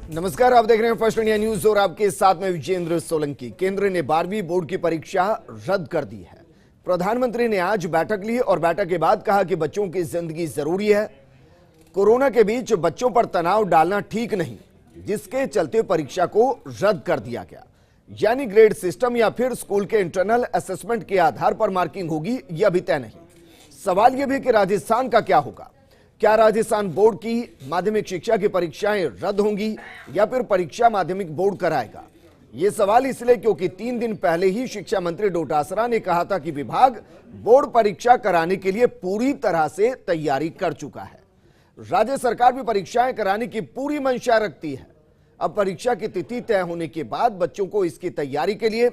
नमस्कार, आप देख रहे हैं फर्स्ट इंडिया न्यूज और आपके साथ में विजेंद्र सोलंकी। केंद्र ने 12वीं बोर्ड की परीक्षा रद्द कर दी है। प्रधानमंत्री ने आज बैठक ली और बैठक के बाद कहा कि बच्चों की जिंदगी जरूरी है। कोरोना के बीच बच्चों पर तनाव डालना ठीक नहीं, जिसके चलते परीक्षा को रद्द कर दिया गया। यानी ग्रेड सिस्टम या फिर स्कूल के इंटरनल असेसमेंट के आधार पर मार्किंग होगी, यह अभी तय नहीं। सवाल यह भी कि राजस्थान का क्या होगा। क्या राजस्थान बोर्ड की माध्यमिक शिक्षा की परीक्षाएं रद्द होंगी या फिर परीक्षा माध्यमिक बोर्ड कराएगा? ये सवाल इसलिए क्योंकि 3 दिन पहले ही शिक्षा मंत्री डोटासरा ने कहा था कि विभाग बोर्ड परीक्षा कराने के लिए पूरी तरह से तैयारी कर चुका है। राज्य सरकार भी परीक्षाएं कराने की पूरी मंशा रखती है। अब परीक्षा की तिथि तय होने के बाद बच्चों को इसकी तैयारी के लिए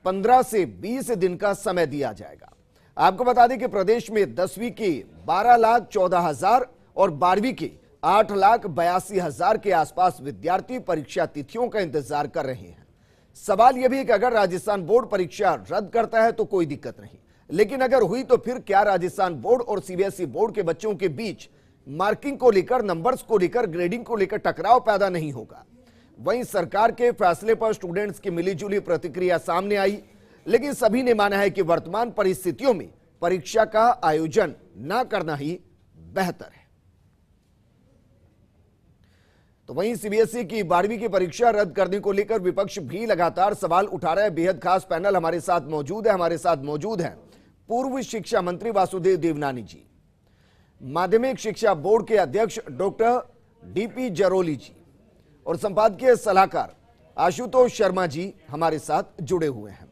15 से 20 दिन का समय दिया जाएगा। आपको बता दें कि प्रदेश में 10वीं के 12,14,000 और 12वीं के 8,82,000 के आसपास विद्यार्थी परीक्षा तिथियों का इंतजार कर रहे हैं। सवाल यह भी है कि अगर राजस्थान बोर्ड परीक्षा रद्द करता है तो कोई दिक्कत नहीं, लेकिन अगर हुई तो फिर क्या राजस्थान बोर्ड और सीबीएसई बोर्ड के बच्चों के बीच मार्किंग को लेकर, नंबर्स को लेकर, ग्रेडिंग को लेकर टकराव पैदा नहीं होगा? वहीं सरकार के फैसले पर स्टूडेंट्स की मिलीजुली प्रतिक्रिया सामने आई, लेकिन सभी ने माना है कि वर्तमान परिस्थितियों में परीक्षा का आयोजन न करना ही बेहतर है। तो वहीं सीबीएसई की 12वीं की परीक्षा रद्द करने को लेकर विपक्ष भी लगातार सवाल उठा रहा है। बेहद खास पैनल हमारे साथ मौजूद है पूर्व शिक्षा मंत्री वासुदेव देवनानी जी, माध्यमिक शिक्षा बोर्ड के अध्यक्ष डॉक्टर डीपी जरोली जी और संपादकीय सलाहकार आशुतोष शर्मा जी हमारे साथ जुड़े हुए हैं।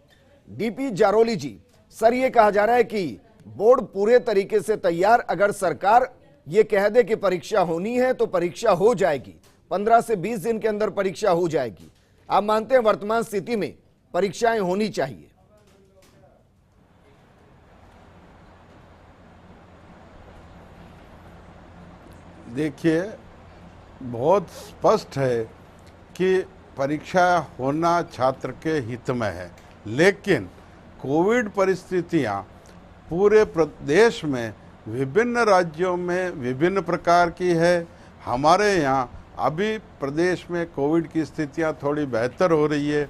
डीपी जारोली जी, सर ये कहा जा रहा है कि बोर्ड पूरे तरीके से तैयार, अगर सरकार ये कह दे कि परीक्षा होनी है तो परीक्षा हो जाएगी, 15 से 20 दिन के अंदर परीक्षा हो जाएगी। आप मानते हैं वर्तमान स्थिति में परीक्षाएं होनी चाहिए? देखिए, बहुत स्पष्ट है कि परीक्षा होना छात्र के हित में है, लेकिन कोविड परिस्थितियां पूरे प्रदेश में विभिन्न राज्यों में विभिन्न प्रकार की है। हमारे यहाँ अभी प्रदेश में कोविड की स्थितियां थोड़ी बेहतर हो रही है।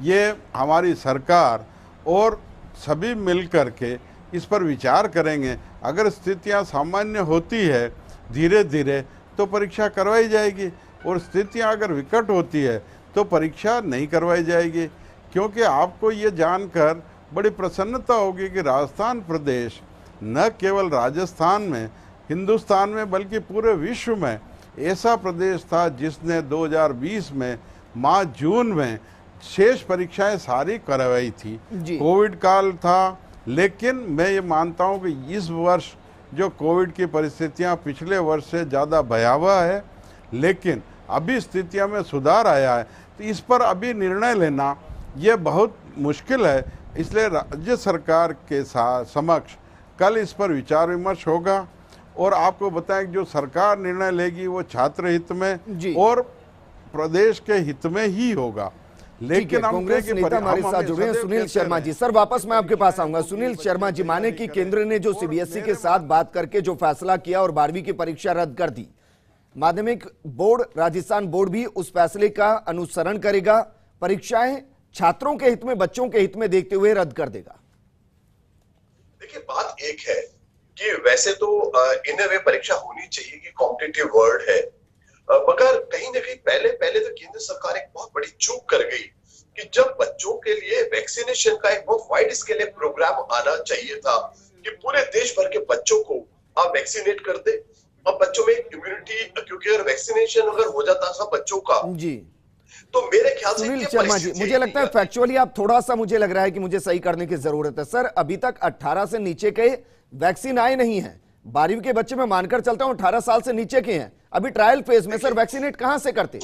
ये हमारी सरकार और सभी मिलकर के इस पर विचार करेंगे। अगर स्थितियां सामान्य होती है धीरे धीरे तो परीक्षा करवाई जाएगी, और स्थितियां अगर विकट होती है तो परीक्षा नहीं करवाई जाएगी। क्योंकि आपको ये जानकर बड़ी प्रसन्नता होगी कि राजस्थान प्रदेश न केवल राजस्थान में, हिंदुस्तान में, बल्कि पूरे विश्व में ऐसा प्रदेश था जिसने 2020 में मार्च जून में शेष परीक्षाएं सारी करवाई थी। कोविड काल था, लेकिन मैं ये मानता हूँ कि इस वर्ष जो कोविड की परिस्थितियां पिछले वर्ष से ज़्यादा भयावह है, लेकिन अभी स्थितियों में सुधार आया है। तो इस पर अभी निर्णय लेना ये बहुत मुश्किल है। इसलिए राज्य सरकार के समक्ष कल इस पर विचार विमर्श होगा, और आपको बताएं कि जो सरकार निर्णय लेगी वो छात्र हित में और प्रदेश के हित में ही होगा। लेकिन कांग्रेस नेता हमारे साथ जुड़े हैं सुनील शर्मा जी। सर, वापस मैं आपके पास आऊंगा। सुनील शर्मा जी, माने कि केंद्र ने जो सीबीएसई के साथ बात करके जो फैसला किया और 12वीं की परीक्षा रद्द कर दी, माध्यमिक बोर्ड, राजस्थान बोर्ड भी उस फैसले का अनुसरण करेगा, परीक्षाएं छात्रों के हित में, बच्चों के हित में देखते हुए रद्द कर देगा? देखिए, बात एक है कि वैसे तो इन वे परीक्षा होनी चाहिए कि कॉम्पिटिटिव वर्ल्ड है, मगर कहीं ना कहीं पहले तो केंद्र सरकार एक बहुत बड़ी चूक कर गई कि जब बच्चों के लिए वैक्सीनेशन का एक बहुत वाइड स्केल प्रोग्राम आना चाहिए था कि पूरे देश भर के बच्चों को आप वैक्सीनेट कर दे, और बच्चों में इम्यूनिटी, क्योंकि अगर वैक्सीनेशन अगर हो जाता था बच्चों का जी, तो मेरे ख्याल से सुनील शर्मा जी, मुझे लगता है फैक्चुअली आप थोड़ा सा, मुझे लग रहा है कि मुझे सही करने की जरूरत है। सर, अभी तक 18 से नीचे के वैक्सीन आए नहीं है। 12वीं के बच्चे मैं मानकर चलता हूं 18 साल से नीचे के हैं, अभी ट्रायल फेज में। सर, वैक्सीनेट कहां से करते?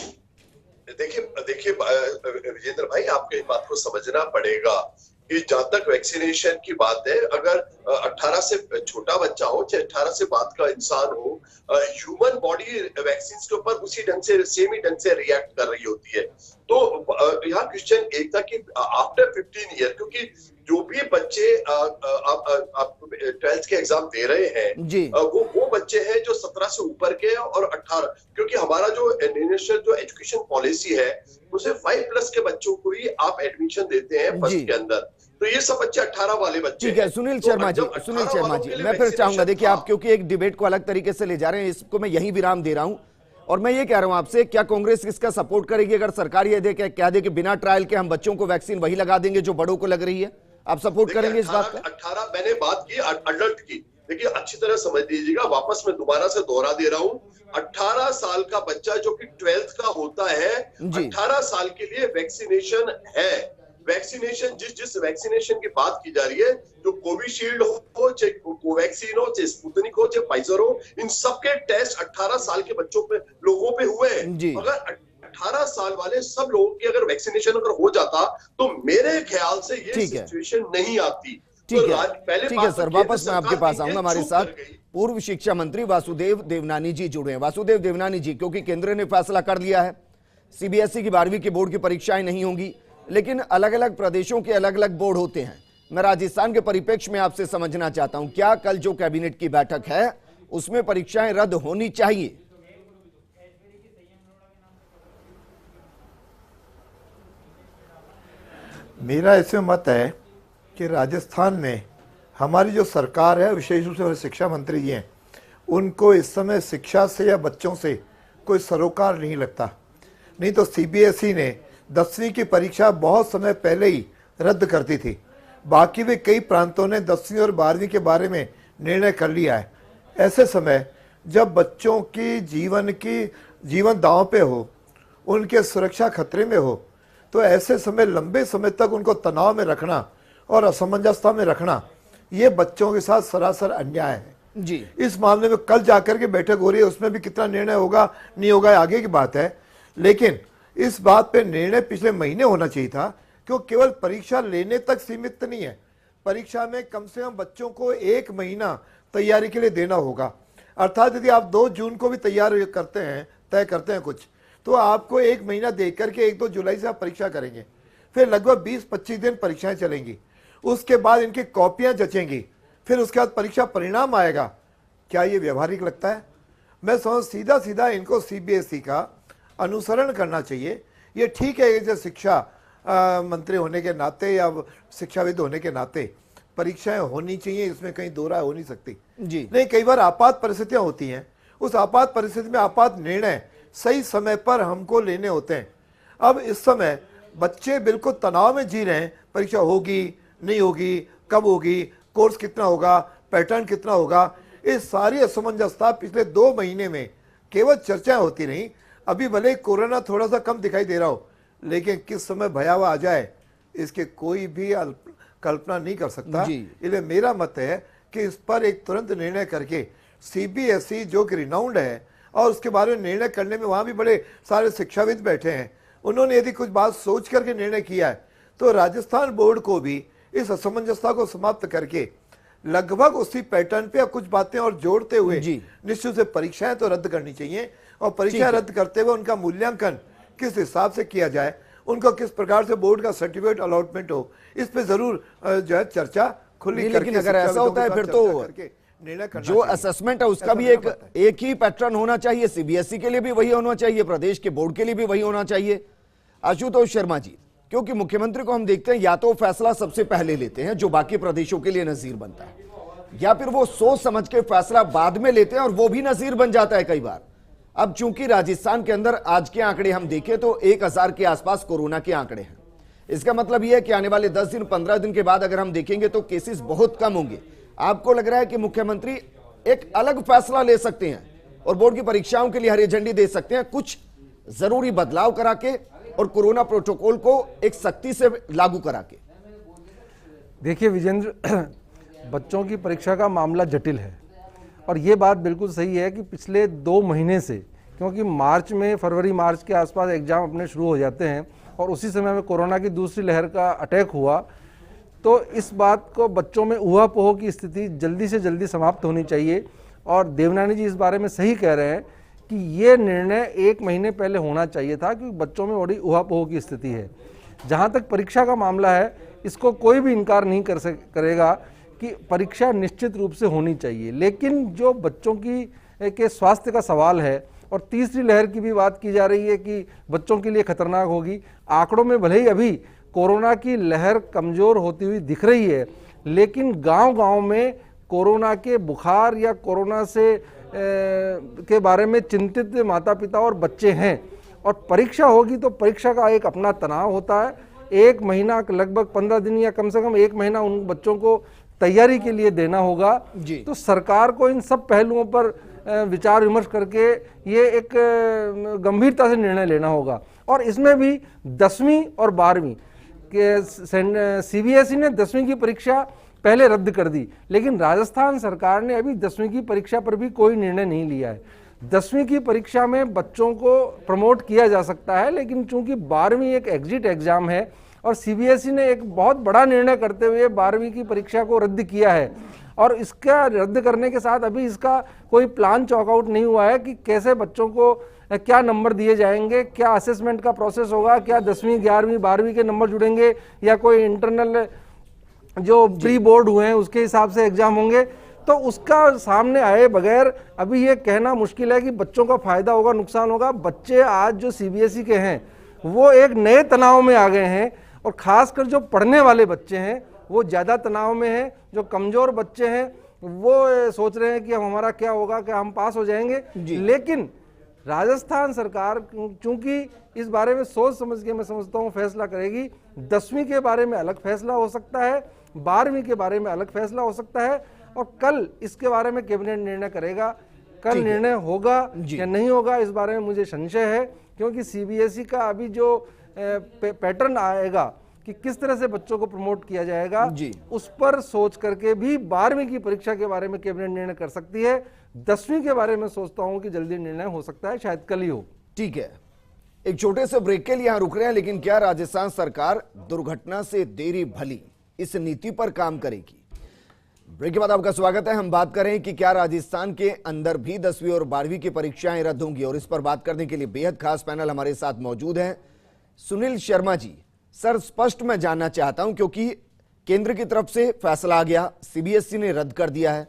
देखिए विजेंद्र भाई, आपको इस बात को समझना पड़ेगा कि जहां तक वैक्सीनेशन की बात है, अगर 18 से छोटा बच्चा हो चाहे 18 से बाद का इंसान हो, ह्यूमन बॉडी वैक्सीन के ऊपर उसी ढंग से, सेम ही ढंग से रिएक्ट कर रही होती है। तो यहाँ क्वेश्चन एक था कि आफ्टर 15 ईयर, क्योंकि जो भी बच्चे आप 12th के एग्जाम दे रहे हैं जी। वो बच्चे हैं जो 17 से ऊपर के और 18, क्योंकि हमारा जो नेशनल जो एजुकेशन पॉलिसी है उसे 5+ के बच्चों को ही आप एडमिशन देते हैं फर्स्ट के अंदर, तो ये सब बच्चे 18 वाले बच्चे। ठीक है सुनील शर्मा जी, सुनील शर्मा जी, मैं फिर चाहूंगा, देखिए आप क्योंकि एक डिबेट को अलग तरीके से ले जा रहे हैं, इसको मैं यहीं विराम दे रहा हूं और मैं ये कह रहा हूं आपसे, क्या कांग्रेस इसका सपोर्ट करेगी अगर सरकार ये कह दे कि बिना ट्रायल के हम बच्चों को वैक्सीन वही लगा देंगे जो बड़ों को लग रही है? आप सपोर्ट करेंगे इस बात का? 18 मैंने बात की अडल्ट की, देखिए अच्छी तरह समझ लीजिएगा, वापस मैं दोबारा से दोहरा दे रहा हूँ, 18 साल का बच्चा जो कि 12th का होता है, 18 साल के लिए वैक्सीनेशन है। वैक्सीनेशन जिस वैक्सीनेशन की बात की जा रही है, जो कोविशील्ड हो, चाहे कोवैक्सीन हो, चाहे स्पुतनिक हो, चाहे फाइजर हो, इन सबके टेस्ट 18 साल के बच्चों पे, लोगों पे हुए हैं। अगर 18 साल वाले सब लोगों की अगर वैक्सीनेशन अगर हो जाता तो मेरे ख्याल से ये सिचुएशन नहीं आती। ठीक है सर, वापस मैं आपके पास आऊंगा। हमारे साथ पूर्व शिक्षा मंत्री वासुदेव देवनानी जी जुड़े हैं। वासुदेव देवनानी जी, क्योंकि केंद्र ने फैसला कर लिया है सीबीएसई की 12वीं की बोर्ड की परीक्षाएं नहीं होंगी, लेकिन अलग अलग प्रदेशों के अलग अलग बोर्ड होते हैं। मैं राजस्थान के परिप्रेक्ष्य में आपसे समझना चाहता हूं, क्या कल जो कैबिनेट की बैठक है उसमें परीक्षाएं रद्द होनी चाहिए? मेरा इसमें मत है कि राजस्थान में हमारी जो सरकार है, विशेष रूप से शिक्षा मंत्री जी हैं, उनको इस समय शिक्षा से या बच्चों से कोई सरोकार नहीं लगता। नहीं तो सीबीएसई ने 10वीं की परीक्षा बहुत समय पहले ही रद्द कर दी थी। बाकी भी कई प्रांतों ने 10वीं और 12वीं के बारे में निर्णय कर लिया है। ऐसे समय जब बच्चों की जीवन दांव पे हो, उनके सुरक्षा खतरे में हो, तो ऐसे समय लंबे समय तक उनको तनाव में रखना और असमंजसता में रखना, ये बच्चों के साथ सरासर अन्याय है जी। इस मामले में कल जाकर के बैठक हो रही है, उसमें भी कितना निर्णय होगा नहीं होगा आगे की बात है, लेकिन इस बात पे निर्णय पिछले महीने होना चाहिए था, क्योंकि केवल परीक्षा लेने तक सीमित नहीं है। परीक्षा में कम से कम बच्चों को 1 महीना तैयारी के लिए देना होगा। अर्थात यदि आप 2 जून को भी तैयार करते हैं, तय करते हैं कुछ, तो आपको 1 महीना दे करके 1-2 जुलाई से आप परीक्षा करेंगे, फिर लगभग 20-25 दिन परीक्षाएं चलेंगी, उसके बाद इनकी कॉपियां जचेंगी, फिर उसके बाद परीक्षा परिणाम आएगा। क्या ये व्यवहारिक लगता है? मैं समझ सीधा इनको सीबीएसई का अनुसरण करना चाहिए। ये ठीक है, जैसे शिक्षा मंत्री होने के नाते या शिक्षाविद होने के नाते परीक्षाएं होनी चाहिए, इसमें कहीं दो राय हो नहीं सकती जी। नहीं, कई बार आपात परिस्थितियां होती हैं, उस आपात परिस्थिति में आपात निर्णय सही समय पर हमको लेने होते हैं। अब इस समय बच्चे बिल्कुल तनाव में जी रहे हैं, परीक्षा होगी नहीं होगी, कब होगी, कोर्स कितना होगा, पैटर्न कितना होगा, इस सारी असमंजसता पिछले 2 महीने में केवल चर्चाएं होती रही। अभी भले कोरोना थोड़ा सा कम दिखाई दे रहा हो, लेकिन किस समय भयावह आ जाए इसके कोई भी कल्पना नहीं कर सकता। इसलिए मेरा मत है कि इस पर एक तुरंत निर्णय करके सीबीएसई जो कि रिनाउंड है और उसके बारे में निर्णय करने में वहां भी बड़े सारे शिक्षाविद बैठे हैं, उन्होंने यदि कुछ बात सोच करके निर्णय किया है, तो राजस्थान बोर्ड को भी इस असमंजसता को समाप्त करके लगभग उसी पैटर्न पे कुछ बातें और जोड़ते हुए निश्चित से परीक्षाएं तो रद्द करनी चाहिए, और परीक्षा रद्द करते हुए उनका मूल्यांकन किस हिसाब से किया जाए, उनको किस प्रकार से बोर्ड का सर्टिफिकेट अलॉटमेंट हो, इस पे जरूर जो है चर्चा खुली करके, लेकिन अगर ऐसा होता है फिर तो जो असेसमेंट है उसका भी एक ही पैटर्न होना चाहिए, सीबीएसई के लिए भी वही होना चाहिए, प्रदेश के बोर्ड के लिए भी वही होना चाहिए। आशुतोष शर्मा जी, क्योंकि मुख्यमंत्री को हम देखते हैं या तो फैसला सबसे पहले लेते हैं जो बाकी प्रदेशों के लिए नजीर बनता है, या फिर वो सोच समझ के फैसला बाद में लेते हैं और वो भी नजीर बन जाता है कई बार। अब चूंकि राजस्थान के अंदर आज के आंकड़े हम देखें तो 1000 के आसपास कोरोना के आंकड़े हैं, इसका मतलब यह है कि आने वाले 10 दिन 15 दिन के बाद अगर हम देखेंगे तो केसेस बहुत कम होंगे। आपको लग रहा है कि मुख्यमंत्री एक अलग फैसला ले सकते हैं और बोर्ड की परीक्षाओं के लिए हरी झंडी दे सकते हैं, कुछ जरूरी बदलाव करा के और कोरोना प्रोटोकॉल को एक सख्ती से लागू करा के? देखिए विजेंद्र, बच्चों की परीक्षा का मामला जटिल है और ये बात बिल्कुल सही है कि पिछले 2 महीने से, क्योंकि मार्च में फरवरी मार्च के आसपास एग्जाम अपने शुरू हो जाते हैं और उसी समय में कोरोना की दूसरी लहर का अटैक हुआ, तो इस बात को बच्चों में ऊहापोह की स्थिति जल्दी से जल्दी समाप्त होनी चाहिए। और देवनानी जी इस बारे में सही कह रहे हैं कि ये निर्णय 1 महीने पहले होना चाहिए था, क्योंकि बच्चों में बड़ी उहापोह की स्थिति है। जहाँ तक परीक्षा का मामला है, इसको कोई भी इनकार नहीं करेगा कि परीक्षा निश्चित रूप से होनी चाहिए, लेकिन जो बच्चों के स्वास्थ्य का सवाल है और तीसरी लहर की भी बात की जा रही है कि बच्चों के लिए खतरनाक होगी। आंकड़ों में भले ही अभी कोरोना की लहर कमज़ोर होती हुई दिख रही है, लेकिन गांव-गांव में कोरोना के बुखार या कोरोना से के बारे में चिंतित माता पिता और बच्चे हैं। और परीक्षा होगी तो परीक्षा का एक अपना तनाव होता है। 1 महीना, लगभग 15 दिन या कम से कम 1 महीना उन बच्चों को तैयारी के लिए देना होगा। तो सरकार को इन सब पहलुओं पर विचार विमर्श करके ये एक गंभीरता से निर्णय लेना होगा। और इसमें भी 10वीं और 12वीं के सीबीएसई ने 10वीं की परीक्षा पहले रद्द कर दी, लेकिन राजस्थान सरकार ने अभी 10वीं की परीक्षा पर भी कोई निर्णय नहीं लिया है। 10वीं की परीक्षा में बच्चों को प्रमोट किया जा सकता है, लेकिन चूंकि 12वीं एक एग्जिट एग्जाम है और सीबीएसई ने एक बहुत बड़ा निर्णय करते हुए 12वीं की परीक्षा को रद्द किया है, और इसका रद्द करने के साथ अभी इसका कोई प्लान चॉकआउट नहीं हुआ है कि कैसे बच्चों को क्या नंबर दिए जाएंगे, क्या असेसमेंट का प्रोसेस होगा, क्या 10वीं 11वीं 12वीं के नंबर जुड़ेंगे या कोई इंटरनल जो प्री बोर्ड हुए हैं उसके हिसाब से एग्जाम होंगे। तो उसका सामने आए बगैर अभी ये कहना मुश्किल है कि बच्चों का फायदा होगा नुकसान होगा। बच्चे आज जो सीबीएसई के हैं वो एक नए तनाव में आ गए हैं, और खासकर जो पढ़ने वाले बच्चे हैं वो ज़्यादा तनाव में हैं। जो कमज़ोर बच्चे हैं वो सोच रहे हैं कि अब हमारा क्या होगा, क्या हम पास हो जाएंगे। लेकिन राजस्थान सरकार चूंकि इस बारे में सोच समझ के मैं समझता हूँ फैसला करेगी। 10वीं के बारे में अलग फैसला हो सकता है, 12वीं के बारे में अलग फैसला हो सकता है, और कल इसके बारे में कैबिनेट निर्णय करेगा। कल निर्णय होगा या नहीं होगा इस बारे में मुझे संशय है, क्योंकि सीबीएसई का अभी जो पैटर्न आएगा कि किस तरह से बच्चों को प्रमोट किया जाएगा, उस पर सोच करके भी 12वीं की परीक्षा के बारे में कैबिनेट निर्णय कर सकती है। 10वीं के बारे में सोचता हूं कि जल्दी निर्णय हो सकता है, शायद कल ही हो। ठीक है, एक छोटे से ब्रेक के लिए यहां रुक रहे हैं, लेकिन क्या राजस्थान सरकार दुर्घटना से देरी भली इस नीति पर काम करेगी? ब्रेक के बाद आपका स्वागत है। हम बात करें कि क्या राजस्थान के अंदर भी 10वीं और 12वीं की परीक्षाएं रद्द होंगी, और इस पर बात करने के लिए बेहद खास पैनल हमारे साथ मौजूद है। सुनील शर्मा जी, सर स्पष्ट मैं जानना चाहता हूं, क्योंकि केंद्र की तरफ से फैसला आ गया, सीबीएसई ने रद्द कर दिया है,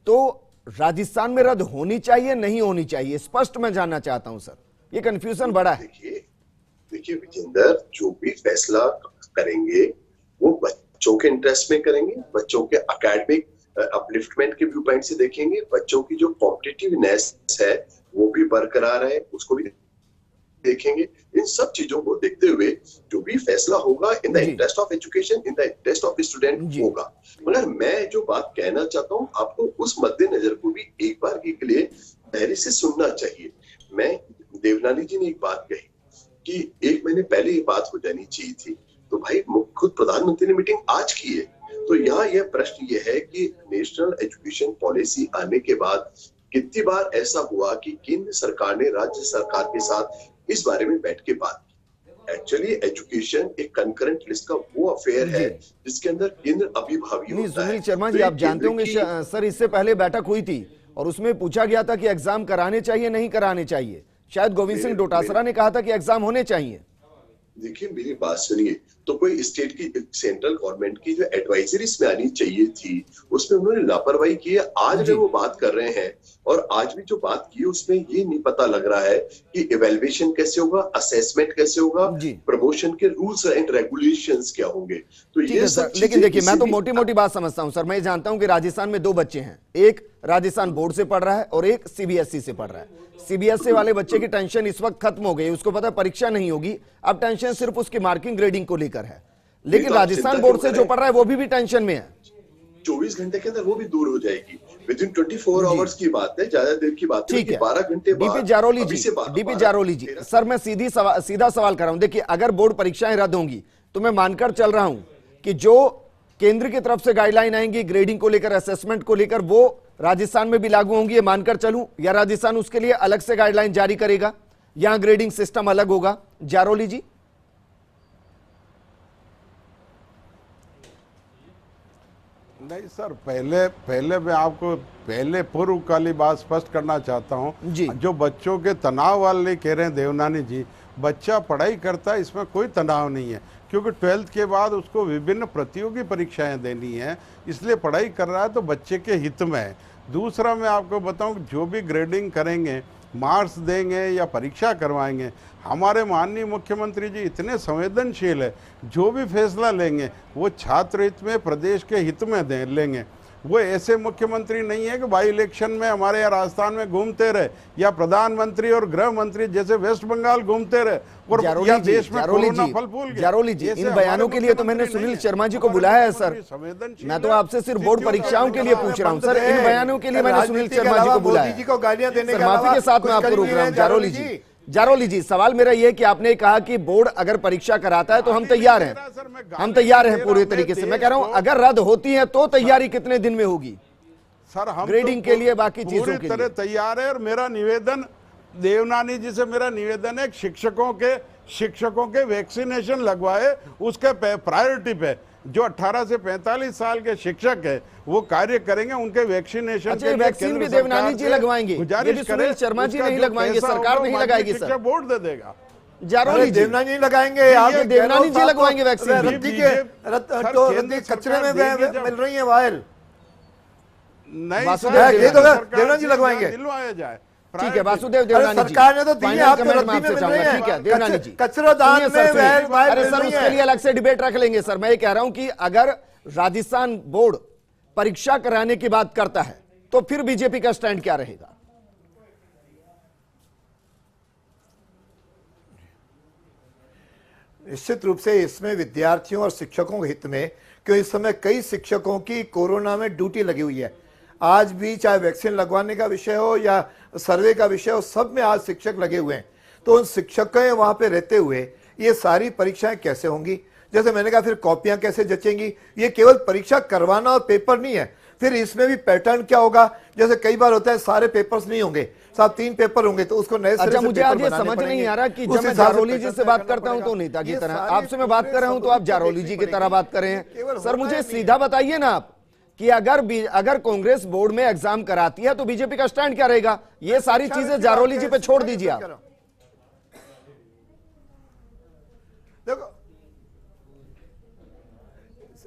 तो राजस्थान में रद्द होनी चाहिए नहीं होनी चाहिए, स्पष्ट मैं जानना चाहता हूं सर, ये कंफ्यूजन बड़ा है। देखिए विजेंद्र, जो भी फैसला करेंगे वो बच्चों के इंटरेस्ट में करेंगे, बच्चों के एकेडमिक अपलिफ्टमेंट के व्यू पॉइंट से देखेंगे, बच्चों की जो कॉम्पिटिटिवनेस है वो भी बरकरार है उसको भी देखेंगे। इन सब चीजों को देखते हुए जो भी फैसला होगा in the interest of education, in the interest of student होगा। मगर मैं जो बात कहना चाहता हूँ आपको उस मद्देनजर को भी एक बार के लिए धैर्य से सुनना चाहिए। मैं देवनानी जी ने एक बात कही कि 1 महीने पहले ये बात हो जानी चाहिए थी, तो भाई खुद प्रधानमंत्री ने मीटिंग आज की है। तो यहाँ यह प्रश्न ये है कि नेशनल एजुकेशन पॉलिसी आने के बाद कितनी बार ऐसा हुआ कि केंद्र सरकार ने राज्य सरकार के साथ इस बारे में बैठ के बात की। एक्चुअली एजुकेशन एक कंकरेंट लिस्ट का वो अफेयर है जिसके अंदर केंद्र अभिभावी होता है। सुनील शर्मा जी, आप जानते होंगे सर, इससे पहले बैठक हुई थी और उसमें पूछा गया था कि एग्जाम कराने चाहिए नहीं कराने चाहिए। शायद गोविंद सिंह डोटासरा ने कहा था कि एग्जाम होने चाहिए। देखिए मेरी बात सुनिए, तो कोई स्टेट की सेंट्रल गवर्नमेंट की जो एडवाइजरीज में आनी चाहिए थी उसमें उन्होंने लापरवाही की है। आज भी वो बात कर रहे हैं और आज भी जो बात की उसमें ये नहीं पता लग रहा है कि इवैल्यूएशन कैसे होगा, असेसमेंट कैसे होगा, प्रमोशन के रूल्स एंड रेगुलेशंस क्या होंगे। तो ये सब, लेकिन देखिए मैं तो मोटी मोटी बात समझता हूं सर। मैं जानता हूं कि राजस्थान में 2 बच्चे हैं, एक राजस्थान बोर्ड से पढ़ रहा है और एक सीबीएसई से पढ़ रहा है। सीबीएसई वाले बच्चे की टेंशन इस वक्त खत्म हो गई, उसको पता परीक्षा नहीं होगी, अब टेंशन सिर्फ उसकी मार्किंग ग्रेडिंग को लेकर है। लेकिन राजस्थान बोर्ड से जो पढ़ रहा है वो भी टेंशन में है। 24 घंटे के अंदर वो भी दूर हो जाएगी, विद इन 24 आवर्स की बात है, ज्यादा देर की बात नहीं। 12 घंटे बाद डीपी जारोली जी, सर मैं सीधा सवाल कर रहा हूं। देखिए अगर बोर्ड परीक्षाएं रद्द होंगी तो मैं मानकर चल रहा हूं कि जो केंद्र की तरफ से गाइडलाइन आएंगी ग्रेडिंग को लेकर, असेसमेंट को लेकर, वो राजस्थान में भी लागू होंगी, ये मानकर चलूं, या राजस्थान उसके लिए अलग से गाइडलाइन जारी करेगा, यहां ग्रेडिंग सिस्टम अलग होगा? जारोली जी। नहीं सर, पहले मैं आपको पूर्वकाली बात स्पष्ट करना चाहता जी। हूँ। जो बच्चों के तनाव वाले कह रहे हैं देवनानी जी, बच्चा पढ़ाई करता है, इसमें कोई तनाव नहीं है, क्योंकि 12th के बाद उसको विभिन्न प्रतियोगी परीक्षाएं देनी है, इसलिए पढ़ाई कर रहा है तो बच्चे के हित में है। दूसरा मैं आपको बताऊं, जो भी ग्रेडिंग करेंगे, मार्क्स देंगे या परीक्षा करवाएंगे, हमारे माननीय मुख्यमंत्री जी इतने संवेदनशील है, जो भी फैसला लेंगे वो छात्र हित में, प्रदेश के हित में लेंगे। वो ऐसे मुख्यमंत्री नहीं है कि बाई इलेक्शन में हमारे यहाँ राजस्थान में घूमते रहे, या प्रधानमंत्री और गृह मंत्री जैसे वेस्ट बंगाल घूमते रहे और या देश में कोरोना फल फूल गया। जारोली जी, इन बयानों के लिए तो मैंने सुनील शर्मा जी को बुलाया है सर। मैं तो आपसे सिर्फ बोर्ड परीक्षाओं के लिए पूछ रहा हूँ सर, इन बयानों के लिए मैंने सुनील शर्मा जी को बुलाया है। माफी के साथ मैं आपको रोक रहा हूँ जारोली जी, सवाल मेरा ये कि आपने कहा कि बोर्ड अगर परीक्षा कराता है तो हम तैयार हैं, हम तैयार हैं पूरे तरीके से। मैं कह रहा हूं अगर रद्द होती है तो तैयारी कितने दिन में होगी सर? हम ग्रेडिंग के लिए, बाकी चीजों के लिए तैयार है। और मेरा निवेदन देवनानी जी से है, शिक्षकों के वैक्सीनेशन लगवाए, उसके प्रायोरिटी पे जो 18 से 45 साल के शिक्षक है वो कार्य करेंगे, उनके वैक्सीनेशन के लिए वैक्सीन भी देवनानी जी लगवाएंगे, ये भी सुनील शर्मा जी नहीं लगवाएंगे, सरकार नहीं लगाएगी सर, बोर्ड दे देगा। जारोली जी देवनानी लगाएंगे, आप देवनानी जी लगवाएंगे वैक्सीन। रद्दी के कचरे में मिल रही है वायल, नहीं ये तो देवनानी जी लगवाएंगे, दिलवाया जाए। ठीक है वासुदेव देवनानी जी, सरकार ने तो दी है, आपको रद्दी में मिल रही है। ठीक है देवनानी जी, कचरादान में अरे सर उसके लिए अलग से डिबेट रख लेंगे सर। मैं ये कह रहा हूं कि अगर राजस्थान बोर्ड परीक्षा कराने की बात करता है तो फिर बीजेपी का स्टैंड क्या रहेगा? निश्चित रूप से इसमें विद्यार्थियों और शिक्षकों के हित में, क्योंकि इस समय कई शिक्षकों की कोरोना में ड्यूटी लगी हुई है। आज भी चाहे वैक्सीन लगवाने का विषय हो या सर्वे का विषय हो, सब में आज शिक्षक लगे हुए हैं। तो उन शिक्षकों वहां पे रहते हुए ये सारी परीक्षाएं कैसे होंगी? जैसे मैंने कहा, फिर कॉपियां कैसे जचेंगी? ये केवल परीक्षा करवाना और पेपर नहीं है, फिर इसमें भी पैटर्न क्या होगा? जैसे कई बार होता है सारे पेपर्स नहीं होंगे, साहब 3 पेपर होंगे तो उसको नए अच्छा, मुझे आज ये समझ नहीं आ रहा कि जब मैं जारोली जी से बात करता हूं तो नेता की तरह, आपसे मैं बात कर रहा हूं तो आप जारोली जी की तरह बात कर रहे हैं। सर मुझे सीधा बताइए ना आप कि अगर कांग्रेस बोर्ड में एग्जाम कराती है तो बीजेपी का स्टैंड क्या रहेगा? ये सारी चीजें जारोली जी पे छोड़ दीजिए आप। देखो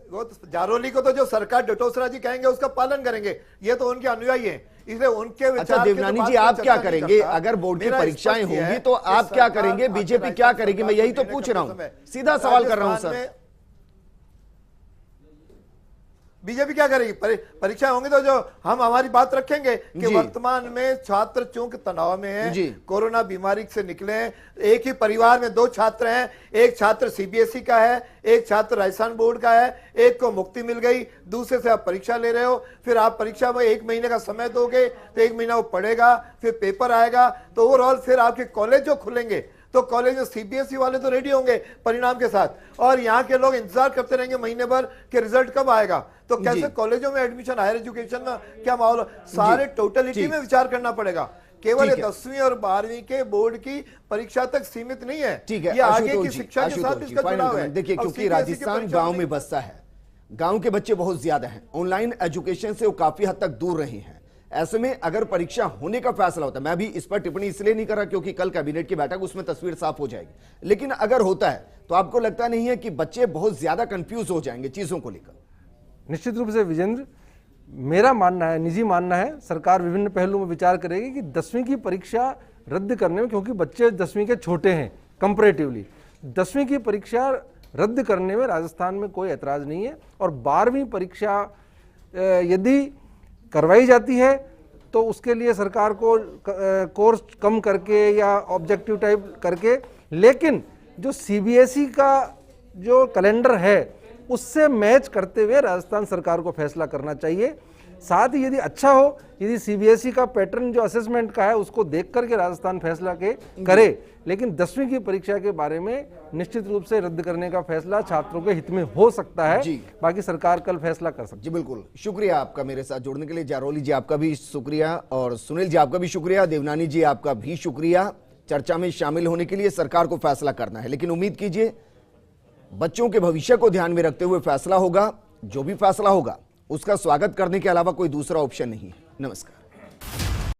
वो जारोली को तो जो सरकार डटोसरा जी कहेंगे उसका पालन करेंगे, ये तो उनके अनुयायी हैं, इसलिए उनके विचार। अच्छा देवनानी जी, आप क्या करेंगे अगर बोर्ड की परीक्षाएं होंगी तो आप क्या करेंगे? बीजेपी क्या करेगी? मैं यही तो पूछ रहा हूं, सीधा सवाल कर रहा हूं सर। बीजेपी क्या करेगी? परीक्षा होंगी तो जो हम हमारी बात रखेंगे कि वर्तमान में छात्र चूंकि तनाव में है, कोरोना बीमारी से निकले हैं, एक ही परिवार में 2 छात्र हैं, एक छात्र सीबीएसई का है, एक छात्र राजस्थान बोर्ड का है, एक को मुक्ति मिल गई, दूसरे से आप परीक्षा ले रहे हो, फिर आप परीक्षा में 1 महीने का समय दोगे तो 1 महीना वो पढ़ेगा, फिर पेपर आएगा, तो ओवरऑल फिर आपके कॉलेज जो खुलेंगे तो कॉलेज में सीबीएसई वाले तो रेडी होंगे परिणाम के साथ, और यहाँ के लोग इंतजार करते रहेंगे महीने भर कि रिजल्ट कब आएगा। तो कैसे कॉलेजों में एडमिशन, हायर एजुकेशन में क्या माहौल? सारे टोटलिटी में विचार करना पड़ेगा, केवल 10वीं और 12वीं के बोर्ड की परीक्षा तक सीमित नहीं है। ठीक है, ये आगे की शिक्षा के साथ इसका जुड़ाव है। देखिए, क्योंकि राजस्थान गांव में बसता है, गांव के बच्चे बहुत ज्यादा हैं, ऑनलाइन एजुकेशन से वो काफी हद तक दूर रहे हैं। ऐसे में अगर परीक्षा होने का फैसला होता है, मैं भी इस पर टिप्पणी इसलिए नहीं कर रहा क्योंकि कल कैबिनेट की बैठक, उसमें तस्वीर साफ हो जाएगी, लेकिन अगर होता है तो आपको लगता नहीं है कि बच्चे बहुत ज्यादा कंफ्यूज हो जाएंगे चीजों को लेकर? निश्चित रूप से विजेंद्र, मेरा मानना है, निजी मानना है, सरकार विभिन्न पहलुओं में विचार करेगी कि 10वीं की परीक्षा रद्द करने में, क्योंकि बच्चे 10वीं के छोटे हैं कंपैरेटिवली, 10वीं की परीक्षा रद्द करने में राजस्थान में कोई ऐतराज नहीं है। और 12वीं परीक्षा यदि करवाई जाती है तो उसके लिए सरकार को कोर्स कम करके या ऑब्जेक्टिव टाइप करके, लेकिन जो सीबीएसई का जो कैलेंडर है उससे मैच करते हुए राजस्थान सरकार को फैसला करना चाहिए। साथ ही यदि अच्छा हो, यदि सीबीएसई का पैटर्न जो असेसमेंट का है उसको देख करके राजस्थान फैसला करे, लेकिन 10वीं की परीक्षा के बारे में निश्चित रूप से रद्द करने का फैसला छात्रों के हित में हो सकता है, बाकी सरकार कल फैसला कर सकती है। जी बिल्कुल, शुक्रिया आपका मेरे साथ जुड़ने के लिए। जारोली जी आपका भी शुक्रिया, और सुनील जी आपका भी शुक्रिया, देवनानी जी आपका भी शुक्रिया चर्चा में शामिल होने के लिए। सरकार को फैसला करना है, लेकिन उम्मीद कीजिए बच्चों के भविष्य को ध्यान में रखते हुए फैसला होगा। जो भी फैसला होगा उसका स्वागत करने के अलावा कोई दूसरा ऑप्शन नहीं है। नमस्कार।